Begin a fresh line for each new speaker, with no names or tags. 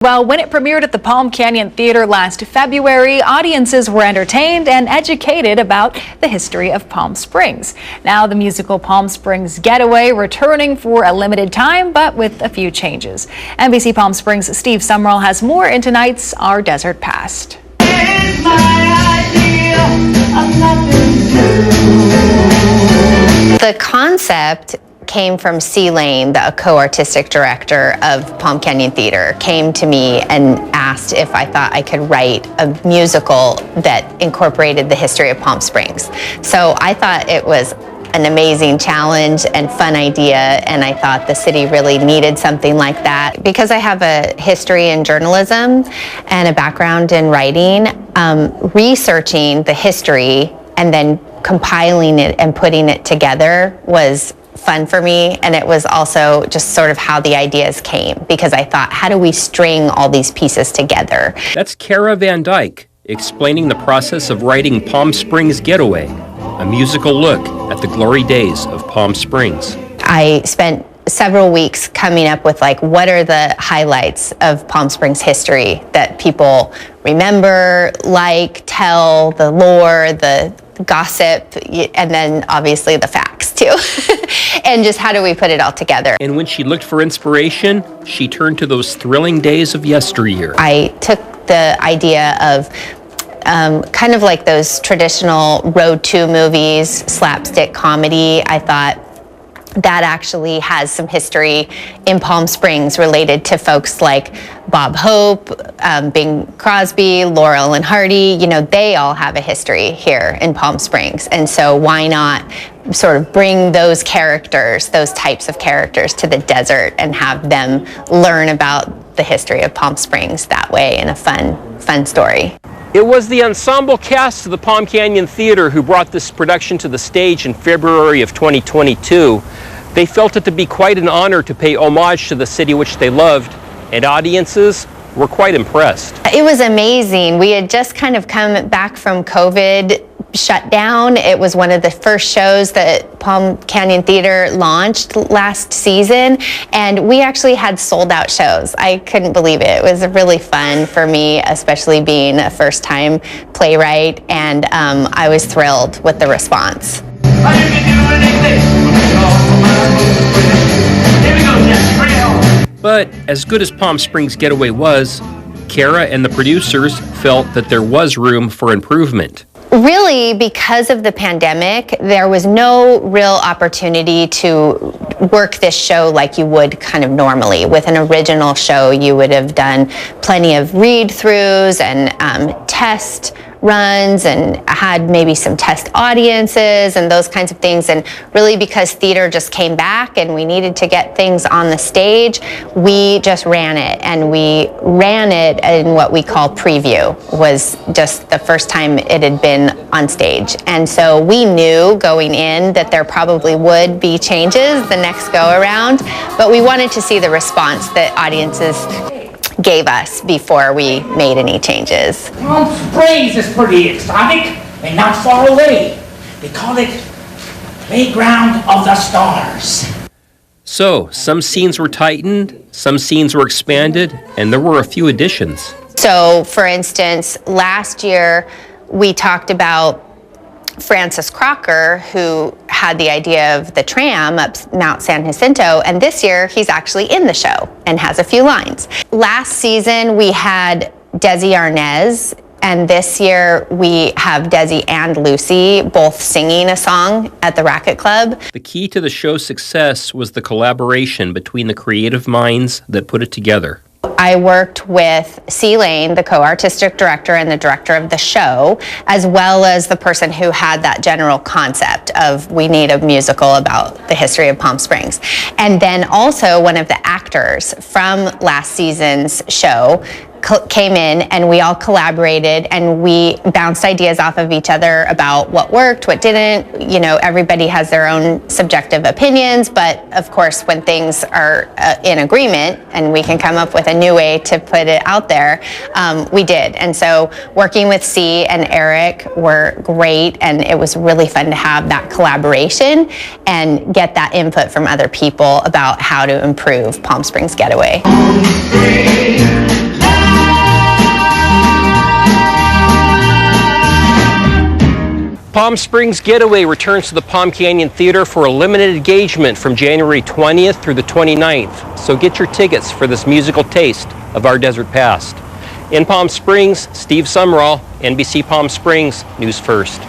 Well, when it premiered at the Palm Canyon Theater last February, audiences were entertained and educated about the history of Palm Springs. Now the musical Palm Springs Getaway returning for a limited time, but with a few changes. NBC Palm Springs' Steve Summerall has more in tonight's Our Desert Past.
The concept came from C. Lane, the co-artistic director of Palm Canyon Theater, came to me and asked if I thought I could write a musical that incorporated the history of Palm Springs. So I thought it was an amazing challenge and fun idea, and I thought the city really needed something like that. Because I have a history in journalism and a background in writing, researching the history and then compiling it and putting it together was fun for me, and it was also just sort of how the ideas came, because I thought, how do we string all these pieces together?
That's Kara Van Dyke explaining the process of writing Palm Springs Getaway, a musical look at the glory days of Palm Springs.
I spent several weeks coming up with what are the highlights of Palm Springs history that people remember, tell, the lore, the gossip, and then obviously the facts too. And just how do we put it all together?
And when she looked for inspiration, she turned to those thrilling days of yesteryear.
I took the idea of kind of like those traditional Road to movies, slapstick comedy. I thought that actually has some history in Palm Springs related to folks like Bob Hope, Bing Crosby, Laurel and Hardy. You know, they all have a history here in Palm Springs. And so why not sort of bring those characters, those types of characters, to the desert and have them learn about the history of Palm Springs that way in a fun story.
It was the ensemble cast of the Palm Canyon Theater who brought this production to the stage in February of 2022. They felt it to be quite an honor to pay homage to the city which they loved, and audiences were quite impressed. It
was amazing. We had just kind of come back from COVID shutdown. It was one of the first shows that Palm Canyon Theater launched last season, and we actually had sold out shows. I couldn't believe it. It was really fun for me, especially being a first-time playwright, and I was thrilled with the response.
But as good as Palm Springs Getaway was, Kara and the producers felt that there was room for improvement.
Really, because of the pandemic, there was no real opportunity to work this show like you would kind of normally. With an original show, you would have done plenty of read-throughs and test runs and had maybe some test audiences and those kinds of things. And really, because theater just came back and we needed to get things on the stage, we just ran it. And we ran it in what we call preview. Was just the first time it had been on stage. And so we knew going in that there probably would be changes the next go around, but we wanted to see the response that audiences gave us before we made any changes.
Palm Springs is pretty exotic and not far away. They call it Playground of the Stars.
So, some scenes were tightened, some scenes were expanded, and there were a few additions.
So, for instance, last year we talked about Francis Crocker, who had the idea of the tram up Mount San Jacinto, and this year he's actually in the show and has a few lines. Last season we had Desi Arnaz, and this year we have Desi and Lucy both singing a song at the Racquet Club.
The key to the show's success was the collaboration between the creative minds that put it together.
I worked with C. Lane, the co-artistic director and the director of the show, as well as the person who had that general concept of we need a musical about the history of Palm Springs. And then also one of the actors from last season's show came in and we all collaborated and we bounced ideas off of each other about what worked, what didn't. You know, everybody has their own subjective opinions, but of course when things are in agreement and we can come up with a new way to put it out there, we did. And so working with C and Eric were great, and it was really fun to have that collaboration and get that input from other people about how to improve Palm Springs Getaway.
Palm Springs Getaway returns to the Palm Canyon Theater for a limited engagement from January 20th through the 29th. So get your tickets for this musical taste of our desert past. In Palm Springs, Steve Sumrall, NBC Palm Springs, News First.